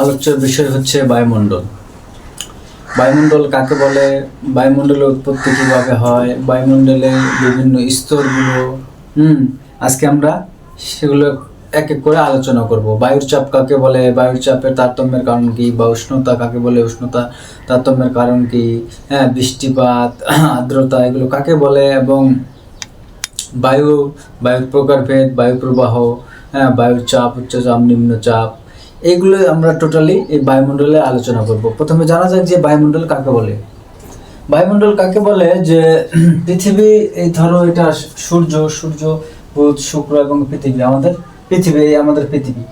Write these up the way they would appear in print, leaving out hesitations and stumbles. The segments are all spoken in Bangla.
আলোচ্য বিষয় হচ্ছে বায়ুমণ্ডল। বায়ুমণ্ডল কাকে বলে, বায়ুমণ্ডলের উৎপত্তি কিভাবে হয়, বায়ুমণ্ডলের বিভিন্ন স্তরগুলো আজকে আমরা সেগুলো এক এক করে আলোচনা করব। বায়ুর চাপ কাকে বলে, বায়ুর চাপের তারতম্যের কারণ কি, বা উষ্ণতা কাকে বলে, উষ্ণতা তারতম্যের কারণ কি, বৃষ্টিপাত, আর্দ্রতা এগুলো কাকে বলে, এবং বায়ুর প্রকারভেদ, বায়ু প্রবাহ, বায়ুর চাপ, উচ্চচাপ, নিম্নচাপ, এইগুলো আমরা টোটালি এই বায়ুমণ্ডলে আলোচনা করব। প্রথমে জানা যাক যে বায়ুমণ্ডল কাকে বলে। বায়ুমণ্ডল কাকে বলে, যে পৃথিবী, এই ধরো এটা সূর্য, বুধ, শুক্র এবং পৃথিবী, আমাদের পৃথিবী,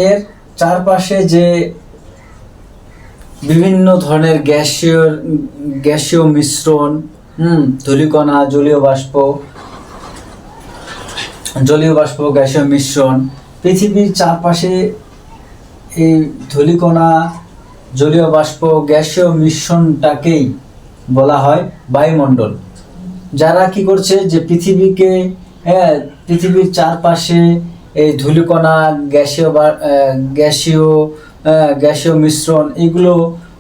এর চারপাশে যে বিভিন্ন ধরনের গ্যাসীয় মিশ্রণ, ধূলিকণা, জলীয় বাষ্প, গ্যাসীয় মিশ্রণ, পৃথিবীর চারপাশে এই ধূলিকণা, জলীয় বাষ্প, গ্যাসীয় মিশ্রণটাকেই বলা হয় বায়ুমণ্ডল। যারা কি করছে, যে পৃথিবীর চারপাশে এই ধূলিকণা, গ্যাসীয় মিশ্রণ, এগুলো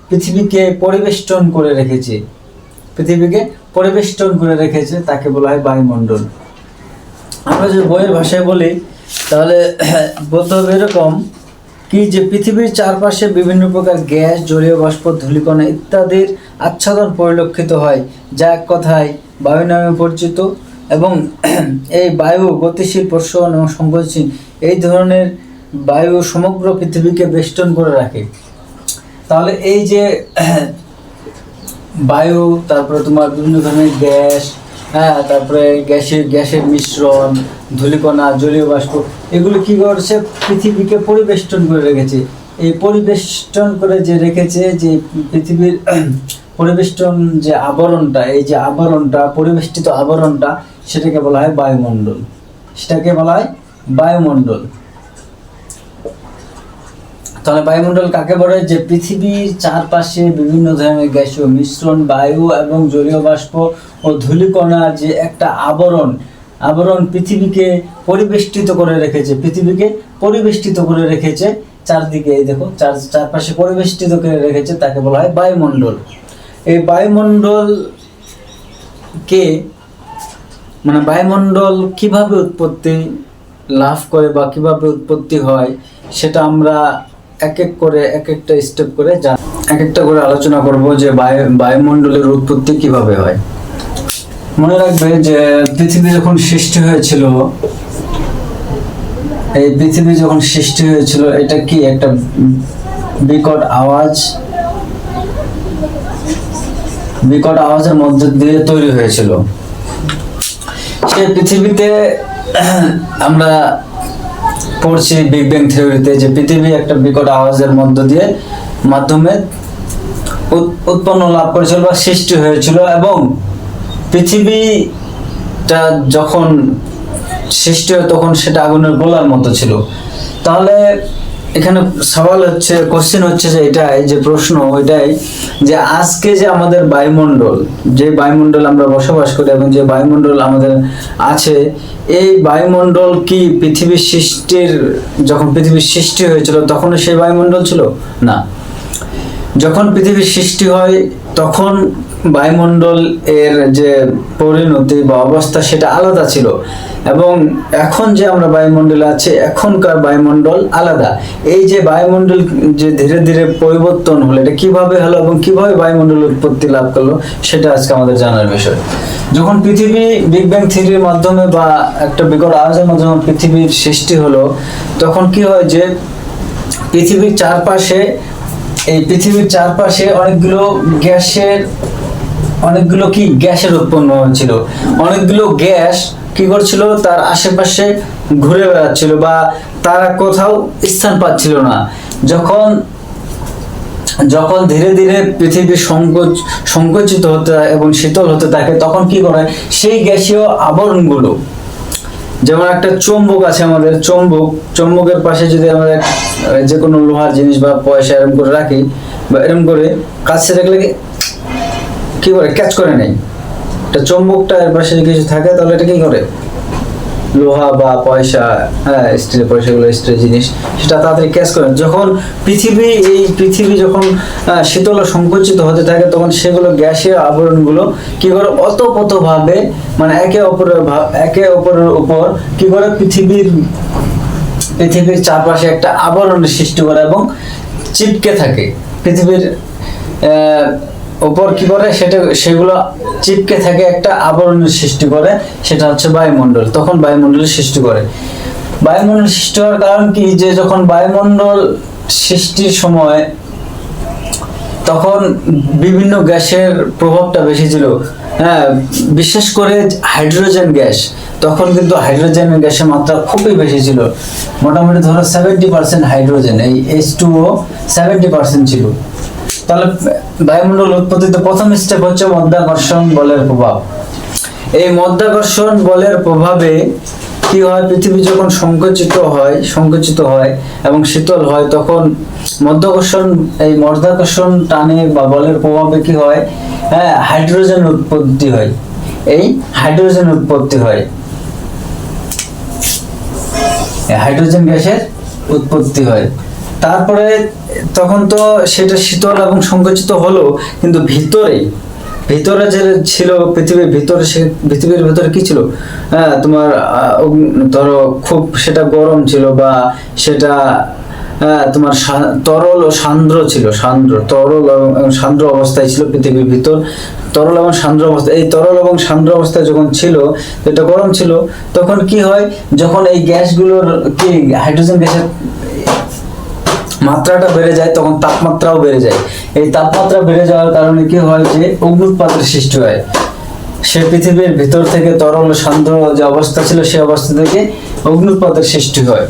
পৃথিবীকে পরিবেষ্টন করে রেখেছে, তাকে বলা হয় বায়ুমণ্ডল। আমরা যদি বইয়ের ভাষায় বলি তাহলে বলতে হবে এরকম কি, যে পৃথিবীর চারপাশে বিভিন্ন প্রকার গ্যাস, জলীয় বাষ্প, ধূলিকণা ইত্যাদির আচ্ছাদন পরিলক্ষিত হয়, যা এক কথায় বায়ু নামে পরিচিত। এবং এই বায়ু গতিশীল, প্রসারণ এবং সংকোচনশীল, এই ধরনের বায়ু সমগ্র পৃথিবীকে বেষ্টন করে রাখে। তাহলে এই যে বায়ু, তারপরে তোমার বিভিন্ন ধরনের গ্যাস, তারপরে গ্যাসের মিশ্রণ, ধূলিকণা, জলীয় বাষ্প, এগুলো কি করছে, পৃথিবীকে পরিবেষ্টন করে রেখেছে। এই পরিবেষ্টন করে যে রেখেছে, যে পৃথিবীর পরিবেষ্টন যে আবরণটা, এই যে আবরণটা, পরিবেষ্টিত আবরণটা, সেটাকে বলা হয় বায়ুমণ্ডল। তাহলে বায়ুমণ্ডল কাকে বলে, যে পৃথিবীর চারপাশে বিভিন্ন ধরনের গ্যাসীয় মিশ্রণ, বায়ু এবং জলীয় বাষ্প ও ধূলিকণার যে একটা আবরণ পৃথিবীকে পরিবেষ্টিত করে রেখেছে, চারদিকে, এই দেখো, চারপাশে পরিবেষ্টিত করে রেখেছে, তাকে বলা হয় বায়ুমণ্ডল। এই বায়ুমণ্ডল কিভাবে উৎপত্তি লাভ করে বা কিভাবে উৎপত্তি হয়, সেটা আমরা এক একটা স্টেপ করে আলোচনা করব, যে বায়ুমণ্ডলের উৎপত্তি কিভাবে হয়। মনে রাখবে যে পৃথিবী যখন সৃষ্টি হয়েছিল, এটা কি একটা বিকট আওয়াজের মধ্যে দিয়ে তৈরি হয়েছিল। সেই পৃথিবীতে আমরা পড়ছি বিগ ব্যাং থিওরিতে, যে পৃথিবী একটা বিকট আওয়াজের মাধ্যমে উৎপন্ন লাভ করেছিল বা সৃষ্টি হয়েছিল, এবং পৃথিবীটা যখন সৃষ্টি হয় তখন সেটা আগুনের গোলার মতো ছিল। তাহলে এখানে কোশ্চেন হচ্ছে যে প্রশ্ন ওইটাই, যে আজকে যে আমাদের বায়ুমণ্ডল আমরা বসবাস করি, এবং যে বায়ুমণ্ডল আমাদের আছে, এই বায়ুমণ্ডল কি যখন পৃথিবীর সৃষ্টি হয়েছিল তখন সেই বায়ুমণ্ডল ছিল না। যখন পৃথিবীর সৃষ্টি হয় তখন বায়ুমণ্ডল এর যে পরিণতি বা অবস্থা, সেটা আলাদা ছিল, এবং এখন যে আমরা বায়ুমণ্ডলে আছে, এখনকার বায়ুমণ্ডল আলাদা। এই যে বায়ুমণ্ডল যে ধীরে ধীরে পরিবর্তন হলো, এটা কিভাবে হলো এবং কিভাবে বায়ুমণ্ডলের উৎপত্তি লাভ করলো, সেটা আজকে আমাদের জানার বিষয়। যখন পৃথিবী বিগ ব্যাং থিওরির মাধ্যমে বা একটা বিকট আওয়াজের মাধ্যমে পৃথিবীর সৃষ্টি হলো, তখন কি হয়, যে পৃথিবীর চারপাশে অনেকগুলো গ্যাসের উৎপন্ন হয়েছিল। অনেকগুলো গ্যাস কি করছিল, তার আশেপাশে ঘুরে বেড়াচ্ছিল, বা তারা কোথাও স্থান পাচ্ছিল না। যখন ধীরে ধীরে পৃথিবী সংকুচিত হতে এবং শীতল হতে থাকে, তখন কি করে, সেই গ্যাসীয় আবরণগুলো, যেমন একটা চুম্বক আছে আমাদের, চুম্বকের পাশে যদি আমরা যে কোনো লোহার জিনিস বা পয়সা এরকম করে রাখি, বা এরকম করে কাছে রাখলে কি করে, ক্যাচ করে নেই। চুম্বকটা এর পাশে কিছু থাকে, তাহলে এটা কি করে, লোহা বা পয়সা, হ্যাঁ স্টিলের পয়সাগুলো স্টিলের জিনিস, সেটা তাড়াতাড়ি ক্যাচ করে। যখন পৃথিবী যখন শীতল ও সংকুচিত হতে থাকে, তখন সেগুলো গ্যাসীয় আবরণগুলো কি করে ওতপ্রোতভাবে মানে একে অপরের উপর কি করে পৃথিবীর চারপাশে একটা আবরণের সৃষ্টি করে এবং চিপকে থাকে। পৃথিবীর উপর কি করে সেগুলো চিপকে থাকে, একটা আবরণের সৃষ্টি করে, সেটা হচ্ছে বায়ুমণ্ডল। তখন বায়ুমণ্ডলের সৃষ্টি করে। বায়ুমণ্ডল সৃষ্টি হওয়ার কারণ কি, যে যখন বায়ুমণ্ডল সৃষ্টির সময় তখন বিভিন্ন গ্যাসের প্রভাবটা বেশি ছিল। হ্যাঁ, বিশেষ করে হাইড্রোজেন গ্যাস, তখন কিন্তু হাইড্রোজেন গ্যাসের মাত্রা খুবই বেশি ছিল। মোটামুটি ধরো 70% হাইড্রোজেন, এই H2O 70% ছিল। তাহলে বায়ুমণ্ডল উৎপত্তিতে প্রথম স্টেপ হচ্ছে মাধ্যাকর্ষণ বলের প্রভাব। এই মাধ্যাকর্ষণ বলের প্রভাবে কি হয়, পৃথিবী যখন সংকুচিত হয় এবং শীতল হয়, তখন মাধ্যাকর্ষণ টানে বা বলের প্রভাবে কি হয়, হ্যাঁ হাইড্রোজেন উৎপত্তি হয়। হাইড্রোজেন গ্যাসের উৎপত্তি হয়। তারপরে তখন তো সেটা শীতল এবং সংকুচিত হলো, কিন্তু ভিতরে যে ছিল পৃথিবীর ভিতরে কি ছিল, হ্যাঁ তোমার ধরো খুব সেটা গরম ছিল, বা সেটা তোমার তরল ও সান্দ্র ছিল, তরল এবং সান্দ্র অবস্থায় ছিল পৃথিবীর ভিতর। তরল এবং সান্দ্র অবস্থা, এই তরল এবং সান্দ্র অবস্থায় যখন ছিল, এটা গরম ছিল, তখন কি হয়, যখন এই গ্যাসগুলোর হাইড্রোজেন গ্যাসের মাত্রাটা বেড়ে যায়, তখন তাপমাত্রাও বেড়ে যায়। এই তাপমাত্রা বেড়ে যাওয়ার কারণে কি হয়, যে অগ্নুৎপাতের সৃষ্টি হয়। সে পৃথিবীর ভিতর থেকে তরল সান্দ্র যে অবস্থা ছিল, সেই অবস্থা থেকে অগ্নুৎপাতের সৃষ্টি হয়।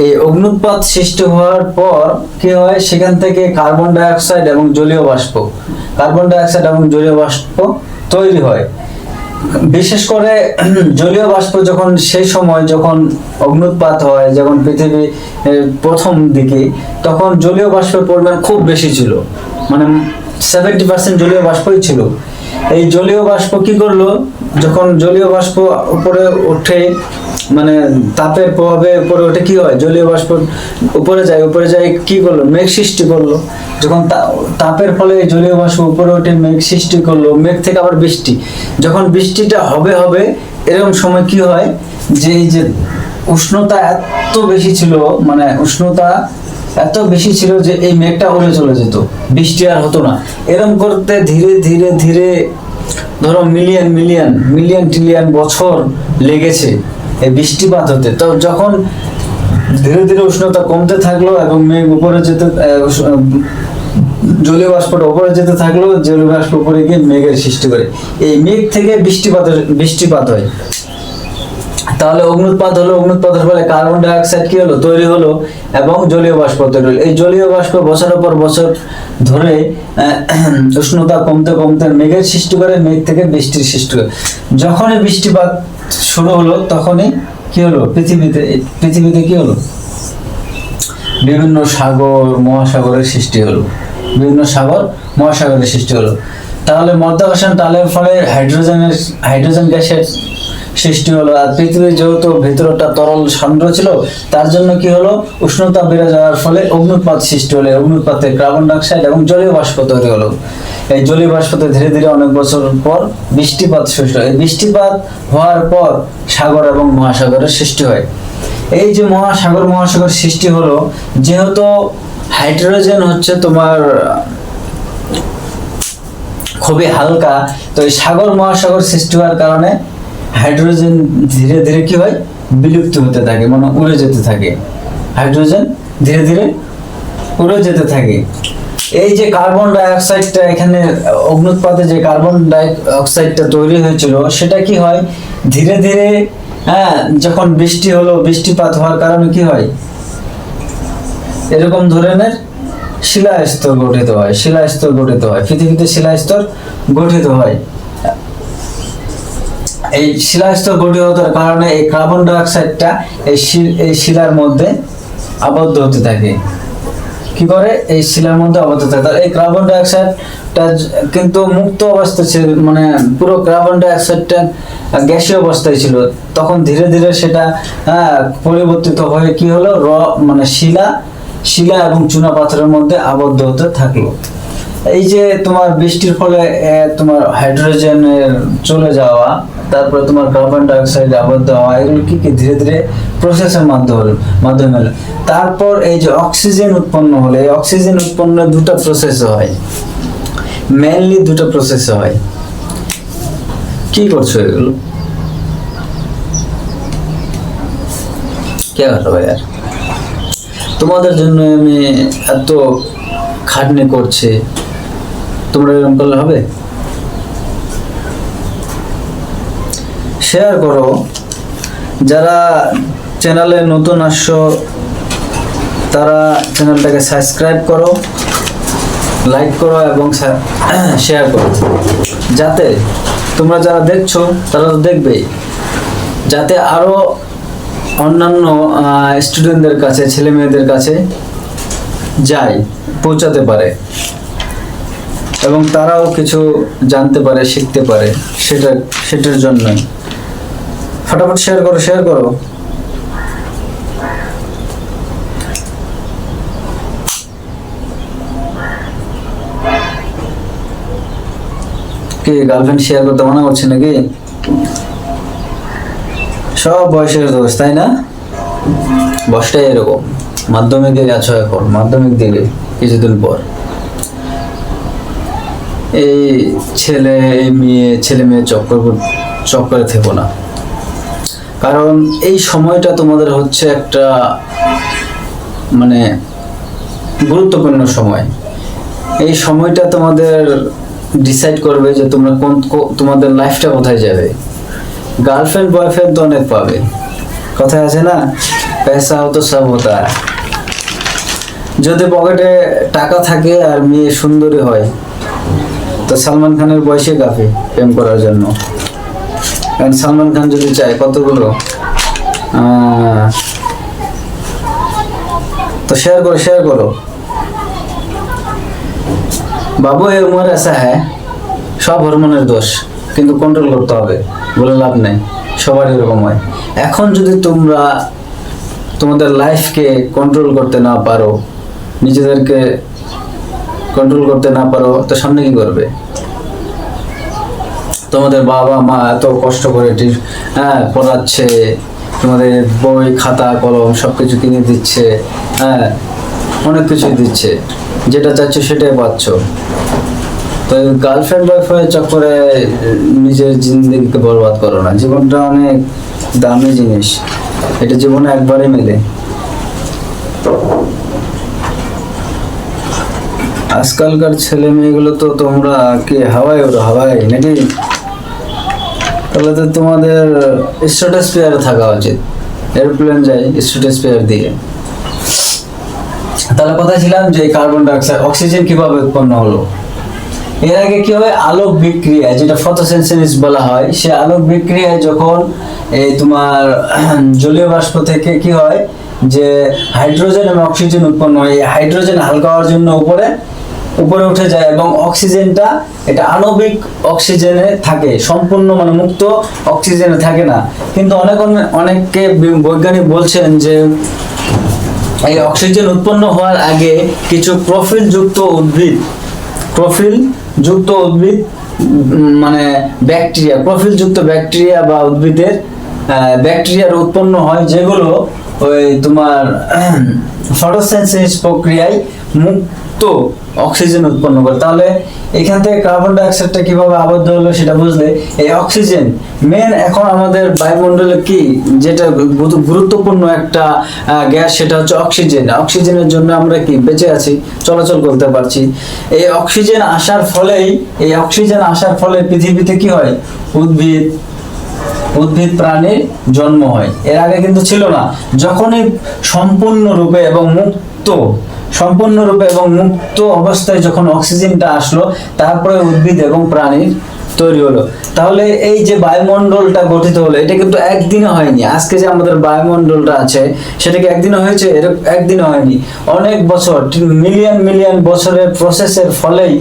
এই অগ্নুৎপাত সৃষ্টি হওয়ার পর কি হয়, সেখান থেকে কার্বন ডাই অক্সাইড এবং জলীয় বাষ্প তৈরি হয়। বিশেষ করে জলীয় বাষ্প যখন সেই সময় যখন অগ্নুৎপাত হয়, যখন পৃথিবী প্রথম দিকে, তখন জলীয় বাষ্পের পরিমাণ খুব বেশি ছিল, মানে 70% জলীয় বাষ্পই ছিল। এই জলীয় বাষ্প কি করলো, যখন জলীয় বাষ্প উপরে ওঠে, মানে তাপের প্রভাবে উপরে ওঠে, কি হয়, জলীয় বাষ্প উপরে যায় কি করলো, মেঘ সৃষ্টি করলো। যখন তাপের ফলে জলীয় বাষ্প উপরে ওঠে, মেঘ সৃষ্টি করলো, মেঘ থেকে আবার বৃষ্টি। যখন বৃষ্টিটা হবে এরকম সময় কি হয়, যে এই যে উষ্ণতা এত বেশি ছিল, যে এই মেঘটা উড়ে চলে যেত, বৃষ্টি আর হতো না। এরকম করতে ধীরে ধরো মিলিয়ন বছর লেগেছে এই বৃষ্টিপাত হতে। তো যখন ধীরে উষ্ণতা কমতে থাকলো এবং মেঘ উপরে জলীয় বাষ্পটা উপরে যেতে থাকলো, জলীয় বাষ্প উপরে গিয়ে মেঘের সৃষ্টি করে, এই মেঘ থেকে বৃষ্টিপাত হয়। তাহলে অগ্নুৎপাতের ফলে কার্বন ডাই অক্সাইড কি হলো, তৈরি হলো, এবং জলীয় বাষ্প তৈরি হলো। এই জলীয় বাষ্প বছরের পর বছর ধরে উষ্ণতা কমতে মেঘের সৃষ্টি করে, মেঘ থেকে বৃষ্টির সৃষ্টি হয়। যখনই বৃষ্টিপাত শুরু হলো, তখনই কি হলো, পৃথিবীতে কি হলো, বিভিন্ন মহাসাগরের সৃষ্টি হলো। তাহলে মাধ্যাকর্ষণ টানের ফলে হাইড্রোজেন গ্যাসের সৃষ্টি হলো। আর পৃথিবীর যেহেতু ভেতরটা তরল সান্দ্র ছিল, তার জন্য কি হলো, উষ্ণতা বেড়ে যাওয়ার ফলে অগ্নুৎপাত সৃষ্টি হলো। অগ্নুৎপাতে কার্বন ডাই অক্সাইড এবং জলীয় বাষ্প তৈরি হলো। এই জলীয় বাষ্পতে ধীরে অনেক বছর পর বৃষ্টিপাত সৃষ্টি হয়। বৃষ্টিপাত হওয়ার পর সাগর এবং মহাসাগরের সৃষ্টি হয়। এই যে মহাসাগর সৃষ্টি হলো, যেহেতু হাইড্রোজেন হচ্ছে তোমার খুবই হালকা, তো এই মহাসাগর সৃষ্টি হওয়ার কারণে হাইড্রোজেন ধীরে কি হয়, বিলুপ্ত হতে থাকে, মানে উড়ে যেতে থাকে। হাইড্রোজেন ধীরে উড়ে যেতে থাকে। এই যে কার্বন ডাই অক্সাইডটা এখানে অগ্নুৎপাতে যে কার্বন ডাই অক্সাইডটা তৈরি হয়েছিল, সেটা কি হয়, ধীরে যখন বৃষ্টিপাত হওয়ার কারণে কি হয়, এরকম ধরনের শিলাস্তর গঠিত হয়। পৃথিবীতে শিলাস্তর গঠিত হয়। এই শিলাস্তর গঠিত হওয়ার কারণে এই কার্বন ডাই অক্সাইডটা এই শিলার মধ্যে আবদ্ধ হতে থাকে। কি করে, এই শিলার মধ্যে আবদ্ধ থাকে। এই কার্বন ডাই অক্সাইডটা কিন্তু মুক্ত অবস্থা ছিল, মানে পুরো কার্বন ডাই অক্সাইডটা গ্যাসীয় অবস্থায় ছিল, তখন ধীরে ধীরে সেটা পরিবর্তিত হয়ে কি হলো, মানে শিলা এবং চুনা পাথরের মধ্যে আবদ্ধ হতে থাকলো। এই যে তোমার বৃষ্টির ফলে তোমার হাইড্রোজেনের চলে যাওয়া, তারপরে তোমার কার্বন ডাই অক্সাইড আবদ্ধ হওয়া, এগুলো কি ধীরে ধীরে প্রসেসের মাধ্যমে হলো। তারপর এই যে অক্সিজেন উৎপন্ন হলে, এই অক্সিজেন উৎপন্ন দুটো প্রসেস হয়, মেইনলি দুটো প্রসেস হয়। কি করছো এগুলো? কে হলো ভাই? আর তোমাদের জন্য আমি এত খাটনি করছি, তোমরা এরকম করলে হবে? শেয়ার করো, যারা চ্যানেলে নতুন আসছো তারা চ্যানেলটাকে সাবস্ক্রাইব করো, লাইক করো এবং শেয়ার করো, যাতে তোমরা যারা দেখছো তারা তো দেখবেই, যাতে আরো অন্যান্য স্টুডেন্টদের কাছে, ছেলে মেয়েদের কাছে যায়, পৌঁছাতে পারে এবং তারাও কিছু জানতে পারে, শিখতে পারে, সেটার জন্যই। ফটাফট শেয়ার করো। কি গার্লফ্রেন্ড শেয়ার করতে মানা করছে নাকি? সব বয়সের দোষ, তাই না? বয়সটাই এরকম। মাধ্যমিকে আছো এখন, মাধ্যমিক দিলে কিছুদিন পর এই ছেলে মেয়ে চক্করে থেকো না, কারণ এই সময়টা তোমাদের হচ্ছে একটা মানে গুরুত্বপূর্ণ সময়। এই সময়টা তোমাদের ডিসাইড করবে যে তোমরা তোমাদের লাইফটা কোথায় যাবে। গার্লফ্রেন্ড বয়ফ্রেন্ড তো অনেক পাবে, কথায় আছে না, পয়সা হো তো সব হতা হ্যায়। যদি পকেটে টাকা থাকে আর মেয়ে সুন্দরী হয় তো সালমান খানের বয়সে কাফি প্রেম করার জন্য। কারণ সালমান খান যদি চায় কতগুলো, তো শেয়ার করো। বাবু এই উমর ऐसा है, সব হরমোনের দোষ, কিন্তু কন্ট্রোল করতে হবে, বলে লাভ নেই, সবার এরকম হয়। এখন যদি তোমরা তোমাদের লাইফকে কন্ট্রোল করতে না পারো, নিজেদেরকে কন্ট্রোল করতে না পারো, তো সামনে কি করবে? তোমাদের বাবা মা এত কষ্ট করে পড়াচ্ছে, তোমাদের বই খাতা কলম সবকিছু কিনে দিচ্ছে, অনেক কিছুই দিচ্ছে, যেটা চাচ্ছ সেটাই পাচ্ছ। তো গার্লফ্রেন্ড বয়ফ্রেন্ড চক্করে নিজের জিন্দগিকে বরবাদ করো না। জীবনটা অনেক দামি জিনিস, এটা জীবনে একবারই মেলে। আজকালকার ছেলে মেয়েগুলো তো তোমরা কি হাওয়ায় নাকি? তাহলে তো তোমাদের স্ট্র্যাটোস্ফিয়ারে থাকা উচিত, এরোপ্লেন যায় স্ট্র্যাটোস্ফিয়ার দিয়ে। তাহলে কথা ছিলাম যে কার্বন ডাই অক্সাইড, অক্সিজেন কিভাবে উৎপন্ন হলো? এর আগে কি হয়, আলোক বিক্রিয়া, যেটা ফটোসিনথেসিস বলা হয়, সে আলোক বিক্রিয়ায় যখন এই তোমার জলীয় বাষ্প থেকে কি হয় যে হাইড্রোজেন এবং অক্সিজেন উৎপন্ন হয়। এই হাইড্রোজেন হালকা হওয়ার জন্য উপরে উঠে যায় এবং অক্সিজেনটা এটা আণবিক অক্সিজেনে থাকে, সম্পূর্ণ মানে মুক্ত অক্সিজেনে থাকে না। কিন্তু অনেকে বৈজ্ঞানিক বলছেন যে এই অক্সিজেন উৎপন্ন হওয়ার আগে কিছু প্রোফিলযুক্ত উদ্ভিদ মানে ব্যাকটেরিয়া, প্রোফিলযুক্ত ব্যাকটেরিয়া বা উদ্ভিদের ব্যাকটেরিয়ার উৎপন্ন হয়, যেগুলো ওই তোমার ফটোসিনথেসিস প্রক্রিয়ায় মুক্ত অক্সিজেন উৎপন্ন করে। তাহলে এখান থেকে কার্বন ডাই অক্সাইডটা কিভাবে আবদ্ধ হলো সেটা বুঝলে, এই অক্সিজেন মেন এখন আমাদের বায়ুমণ্ডলে কি যেটা গুরুত্বপূর্ণ একটা গ্যাস, সেটা হচ্ছে অক্সিজেন। অক্সিজেনের জন্য আমরা কি বেঁচে আছি, চলাচল করতে পারছি। এই অক্সিজেন আসার ফলে পৃথিবীতে কি হয়, উদ্ভিদ প্রাণীর জন্ম হয়। এর আগে কিন্তু ছিল না। যখনই সম্পূর্ণরূপে এবং মুক্ত অবস্থায় যখন অক্সিজেনটা আসলো, তারপরে উদ্ভিদ এবং প্রাণীর তৈরি হলো। তাহলে এই যে বায়ুমণ্ডলটা গঠিত হলো, এটা কিন্তু একদিনে হয়নি। আজকে যে আমাদের বায়ুমণ্ডলটা আছে সেটা কি একদিনে হয়েছে? একদিনে হয়নি, অনেক বছর, মিলিয়ন বছরের প্রসেসের ফলেই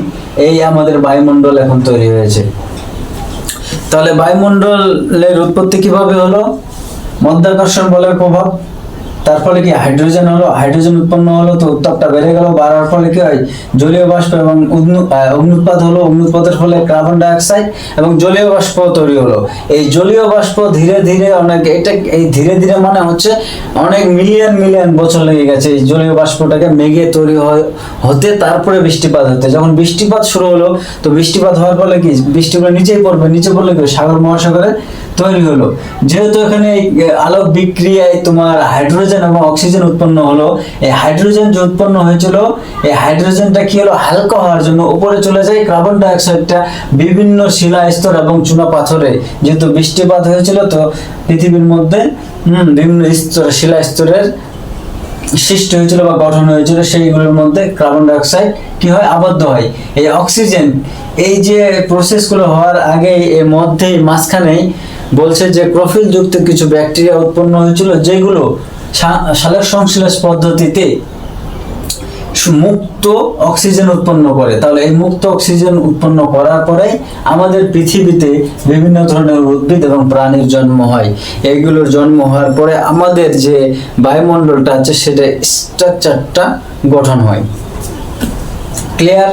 এই আমাদের বায়ুমণ্ডল এখন তৈরি হয়েছে। তাহলে বায়ুমণ্ডলের উৎপত্তি কিভাবে হলো? মাধ্যাকর্ষণ বলের প্রভাব, তার ফলে কি হাইড্রোজেন হলো, হাইড্রোজেন উৎপন্ন হলো, তো উত্তাপটা বেড়ে গেল, বাড়ার ফলে কি হয় জলীয় বাষ্প এবং অগ্নুৎপাত হলো, অগ্নুৎপাতের ফলে কার্বন ডাই অক্সাইড এবং জলীয় বাষ্প তৈরি হলো। এই জলীয় বাষ্প ধীরে ধীরে এই ধীরে ধীরে মানে হচ্ছে অনেক মিলিয়ন মিলিয়ন বছর লেগে গেছে এই জলীয় বাষ্পটাকে মেঘে তৈরি হতে, তারপরে বৃষ্টিপাত হতে। যখন বৃষ্টিপাত শুরু হলো, তো বৃষ্টিপাত হওয়ার ফলে কি বৃষ্টিগুলো নিচেই পড়বে, নিচে পড়লে কি সাগর মহাসাগরে তৈরি হলো। যেহেতু এখানে আলোক বিক্রিয়ায় তোমার হাইড্রোজেন এবং অক্সিজেন উৎপন্ন হলো, এই হাইড্রোজেন যে উৎপন্ন হয়েছিল, এই হাইড্রোজেনটা কি হলো হালকা হওয়ার জন্য উপরে চলে যায়, কার্বন ডাই অক্সাইডটা বিভিন্ন শিলা স্তর এবং চুনা পাথরে, যেহেতু বৃষ্টিপাত হয়েছিল তো পৃথিবীর মধ্যে বিভিন্ন শিলা স্তরের সৃষ্টি হয়েছিল বা গঠন হয়েছিল, সেইগুলোর মধ্যে কার্বন ডাই অক্সাইড কি হয় আবদ্ধ হয়। এই অক্সিজেন এই যে প্রসেসগুলো হওয়ার আগে এর মধ্যেই মাঝখানেই বলছে যে ক্লোরোফিল যুক্ত কিছু ব্যাকটেরিয়া উৎপন্ন হয়েছিল, যেগুলো সালোক সংশ্লেষ পদ্ধতিতে মুক্ত অক্সিজেন উৎপন্ন করে। তাহলে এই মুক্ত অক্সিজেন উৎপন্ন করার পরে আমাদের পৃথিবীতে বিভিন্ন ধরনের উদ্ভিদ এবং প্রাণীর জন্ম হয়। এইগুলোর জন্ম হওয়ার পরে আমাদের যে বায়ুমণ্ডলটা আছে সেটা স্ট্রাকচারটা গঠন হয়। ক্লিয়ার?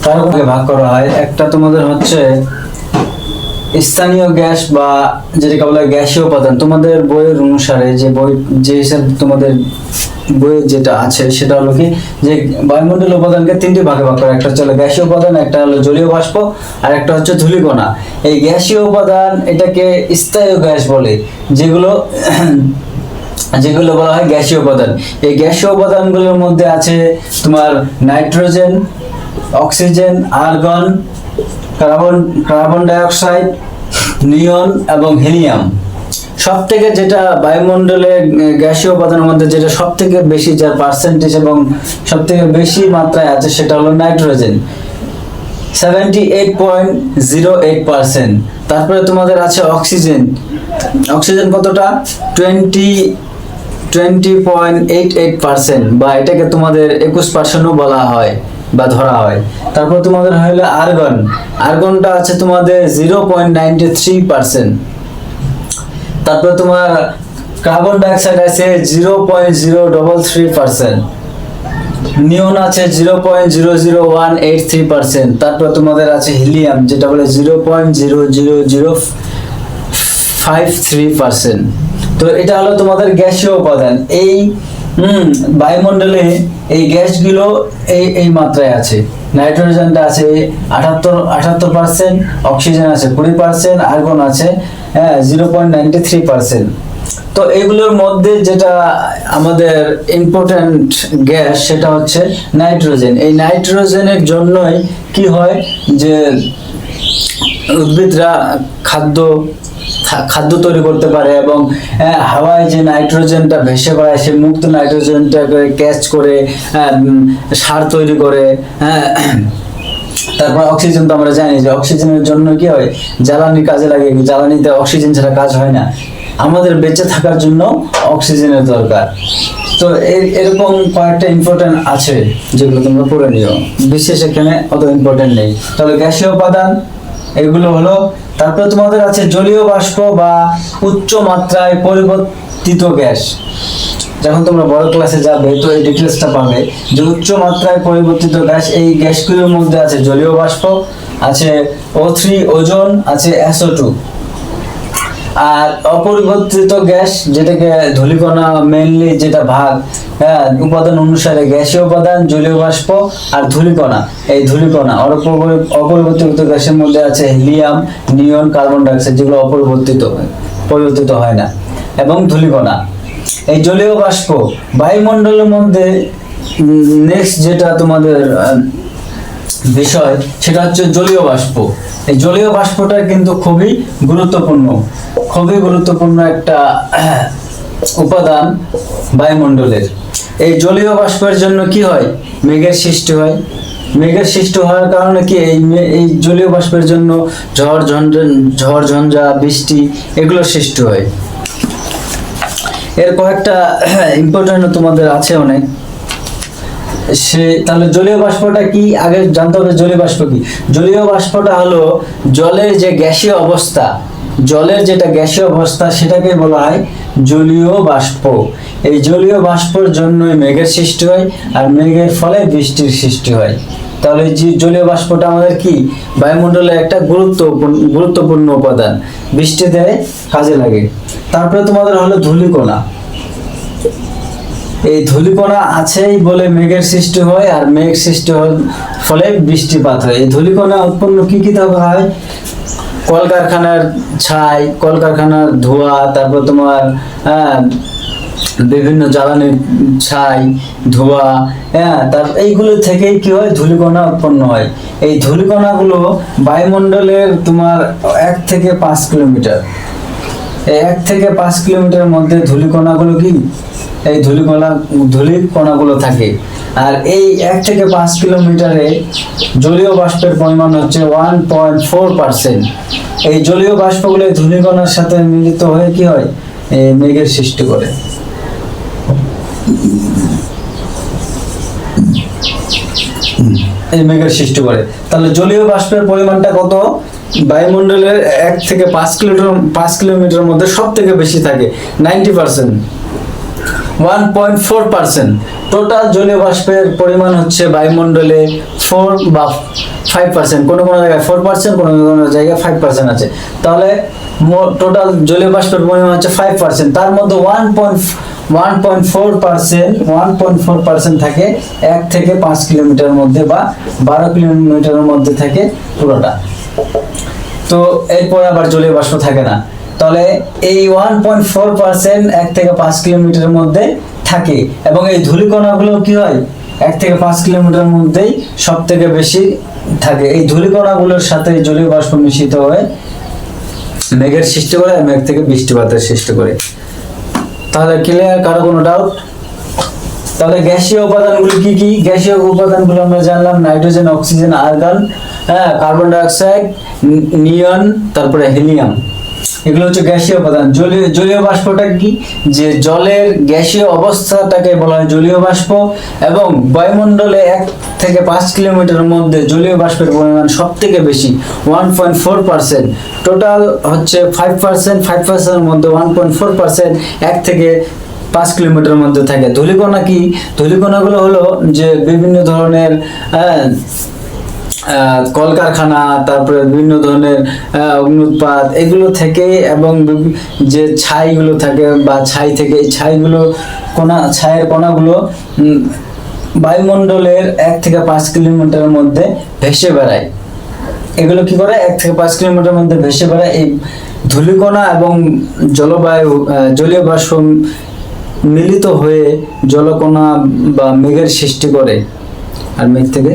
তার উপরে ভাগ করা হয়। একটা তোমাদের হচ্ছে স্থানীয় গ্যাস বা যেটাকে বলা হয় গ্যাসীয় উপাদান। তোমাদের বইয়ের অনুসারে যে হিসাব তোমাদের বইয়ে যেটা আছে সেটা হলো কি যে বায়ুমণ্ডল উপাদানকে তিনটি ভাগে ভাগ করে, একটা হচ্ছে গ্যাসীয় উপাদান, একটা হলো জলীয় বাষ্প, আর একটা হচ্ছে ধূলিকণা। এই গ্যাসীয় উপাদান এটাকে স্থায়ী গ্যাস বলে, যেগুলো বলা হয় গ্যাসীয় উপাদান। এই গ্যাসীয় উপাদানগুলোর মধ্যে আছে তোমার nitrogen, oxygen, argon, carbon die oxide, নিয়ন এবং হিলিয়াম। সব থেকে যেটা বায়ুমণ্ডলে গ্যাসীয় উপাদানের মধ্যে যেটা সব থেকে বেশি, যার পার্সেন্টেজ এবং সব থেকে বেশি মাত্রায় আছে সেটা হলো নাইট্রোজেন, 78.08%। তারপরে তোমাদের আছে অক্সিজেন। অক্সিজেন কতটা? 20.88%, বা এটাকে তোমাদের 21% বলা হয় বা ধরা হয়। তারপর তোমাদের হলো আর্গন। আর্গনটা আছে তোমাদের 0.93%। তারপর তোমার কার্বন ডাই অক্সাইড আছে 0.033%। নিয়ন আছে 0.00183%। তারপর তোমাদের আছে হিলিয়াম, যেটা বলে 0.00053%। তো এটা হলো তোমাদের গ্যাসীয় উপাদান। এই বায়ুমণ্ডলে এই গ্যাসগুলো এই মাত্রায় আছে। নাইট্রোজেনটা আছে 78%, অক্সিজেন আছে 20%, আর্গন আছে 0.93%। তো এগুলোর মধ্যে যেটা আমাদের ইম্পর্টেন্ট গ্যাস সেটা হচ্ছে নাইট্রোজেন। এই নাইট্রোজেনের জন্যই কি হয় যে উদ্ভিদরা খাদ্য তৈরি করতে পারে, এবং হাওয়ায় যে নাইট্রোজেনটা ভেসে বেড়ায় সেই মুক্ত নাইট্রোজেনটাকে ক্যাচ করে সার তৈরি করে। তারপর অক্সিজেন তো আমরা জানি যে অক্সিজেনের জন্য কি হয় জ্বালানি কাজে লাগে, জ্বালানিতে অক্সিজেন ছাড়া কাজ হয় না। আমাদের বেঁচে থাকার জন্য অক্সিজেনের দরকার। তো এরকম কয়েকটা ইম্পর্টেন্ট আছে যেগুলো তোমরা পড়ে নিও, বিশেষ এখানে অত ইম্পর্টেন্ট নেই। তবে গ্যাসীয় উপাদান এগুলো হলো। তারপরে তোমাদের আছে জলীয় বাষ্প বা উচ্চ মাত্রায় পরিবর্তিত গ্যাস। যখন তোমরা বড় ক্লাসে যাবে তো এই ডিটেলসটা পাবে যে উচ্চ মাত্রায় পরিবর্তিত গ্যাস। এই গ্যাসগুলোর মধ্যে আছে জলীয় বাষ্প, আছে O3 ওজোন, আছে SO2। আর অপরিবর্তিত গ্যাস যেটাকে ধূলিকণা মেইনলি যেটা ভাগ উপাদান অনুসারে গ্যাসীয় উপাদান, জলীয় বাষ্প আর ধূলিকণা। এই ধূলিকণা অপরিবর্তিত গ্যাসের মধ্যে আছে হিলিয়াম, নিয়ন, কার্বন ডাই অক্সাইড, যেগুলো পরিবর্তিত হয় না, এবং ধূলিকণা। এই জলীয় বাষ্প বায়ুমণ্ডলের মধ্যে নেক্সট যেটা তোমাদের বিষয় সেটা হচ্ছে জলীয় বাষ্প। এই জলীয় বাষ্পটা কিন্তু খুবই গুরুত্বপূর্ণ একটা উপাদান বায়ুমণ্ডলের। এই জলীয় বাষ্পের জন্য কি হয় মেঘের সৃষ্টি হয়। মেঘের সৃষ্টি হওয়ার কারণে কি এই জলীয় বাষ্পের জন্য ঝড় ঝঞ্ঝা বৃষ্টি এগুলো সৃষ্টি হয়। এর কয়েকটা ইম্পর্টেন্ট তোমাদের আছে অনেক। তাহলে জলীয় বাষ্পটা কি আগে জানতে হবে। জলীয় বাষ্প কি? জলীয় বাষ্পটা হলো জলের যে গ্যাসীয় অবস্থা, জলের যেটা গ্যাসীয় অবস্থা সেটাকে বলা হয় জলীয় বাষ্প। এই জলীয় বাষ্পর জন্যই মেঘের সৃষ্টি হয়, আর মেঘের ফলে বৃষ্টির সৃষ্টি হয়। তাহলে যে জলীয় বাষ্পটা আমাদের কি বায়ুমণ্ডলের একটা গুরুত্বপূর্ণ উপাদান, বৃষ্টিতে কাজে লাগে। তারপরে তোমাদের হলো ধূলিকণা। এই ধূলিকণা আছেই বলে মেঘের সৃষ্টি হয়, আর মেঘ সৃষ্টি হওয়ার ফলে বৃষ্টিপাত হয়। এই ধূলিকণা উৎপন্ন কি হয়? কলকারখানার ছাই, কলকারখানার ধোঁয়া, তারপর তোমার বিভিন্ন জ্বালানির ছাই, ধোঁয়া, এইগুলো থেকেই কি হয়? ধূলিকণা উৎপন্ন হয়। এই ধূলিকণাগুলো বায়ুমণ্ডলের তোমার 1 থেকে 5 কিলোমিটার, এই 1 থেকে 5 কিলোমিটারের মধ্যে ধূলিকণাগুলো কি এই ধূলিকণাগুলো থাকে। আর এই 1 থেকে 5 কিলোমিটারে জলীয় বাষ্পের পরিমাণ হচ্ছে 1.4%। এই জলীয় বাষ্পগুলো ধূলিকণার সাথে মিলিত হয়ে কি হয়? এই মেঘের সৃষ্টি করে। এই মেঘের সৃষ্টি করে। তাহলে জলীয় বাষ্পের পরিমাণটা কত? বায়ুমণ্ডলের 1 থেকে 5 কিলোমিটার মধ্যে সব থেকে বেশি থাকে, 90%, 1.4%। টোটাল জলীয় বাষ্পের পরিমাণ হচ্ছে বায়ুমণ্ডলে 4 বা 5%, কোনো জায়গায় 4%, কোনো জায়গায় 5% আছে। তাহলে টোটাল জলীয় বাষ্পের পরিমাণ হচ্ছে 5%। তার মধ্যে 1.4% থাকে 1 থেকে 5 কিলোমিটার মধ্যে বা 12 কিলোমিটারের মধ্যে থাকে পুরোটা। তো এরপর আবার জলীয় বাষ্প থাকে না। তাহলে এই 1.4% 1 থেকে 5 কিলোমিটারের মধ্যে থাকে, এবং এই ধূলিকণাগুলো কি হয়? 1 থেকে 5 কিলোমিটারের মধ্যেই সব থেকে বেশি থাকে। এই ধূলিকণাগুলোর সাথে জলীয় বাষ্প মিশ্রিত হয়ে মেঘের সৃষ্টি করে, মেঘ থেকে বৃষ্টিপাতের সৃষ্টি করে। তাহলে ক্লিয়ার? কারো কোনো ডাউট? তাহলে গ্যাসীয় উপাদানগুলো কি কি? গ্যাসীয় উপাদানগুলো আমরা জানলাম, nitrogen, oxygen, argon, carbon die oxide, নিয়ন, তারপরে হিলিয়াম। এগুলো হচ্ছে গ্যাসীয় উপাদান। জলীয় বাষ্পটা কি? যে জলের গ্যাসীয় অবস্থাটাকে বলা হয় জলীয় বাষ্প, এবং বায়ুমণ্ডলে 1 থেকে 5 কিলোমিটারের মধ্যে জলীয় বাষ্পের পরিমাণ সব থেকে বেশি, 1.4%। টোটাল হচ্ছে 5%, মধ্যে 1.4% 1 থেকে 5 কিলোমিটারের মধ্যে থাকে। ধূলিকণা কি? ধূলিকণাগুলো হলো যে বিভিন্ন ধরনের কলকারখানা, তারপরে বিভিন্ন ধরনের অগ্নুৎপাত, এগুলো থেকে, এবং যে ছাইগুলো থাকে বা ছাই থেকে, এই ছাইয়ের কণাগুলো বায়ুমণ্ডলের 1 থেকে 5 কিলোমিটারের মধ্যে ভেসে বেড়ায়। এগুলো কি করে? 1 থেকে 5 কিলোমিটারের মধ্যে ভেসে বেড়ায়। এই ধূলিকণা এবং জলীয় বাষ্প মিলিত হয়ে জলকণা বা মেঘের সৃষ্টি করে, আর মেঘ থেকে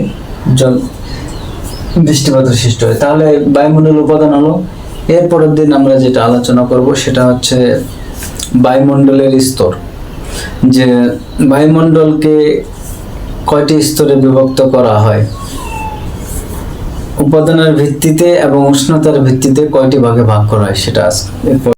বৃষ্টিপাতের সৃষ্টি হয়। তাহলে বায়ুমণ্ডল উপাদান হলো। এর পরের দিন আমরা যেটা আলোচনা করব সেটা হচ্ছে বায়ুমণ্ডলের স্তর। যে বায়ুমণ্ডলকে কয়টি স্তরে বিভক্ত করা হয়, উপাদানের ভিত্তিতে এবং উষ্ণতার ভিত্তিতে কয়টি ভাগে ভাগ করা হয়, সেটা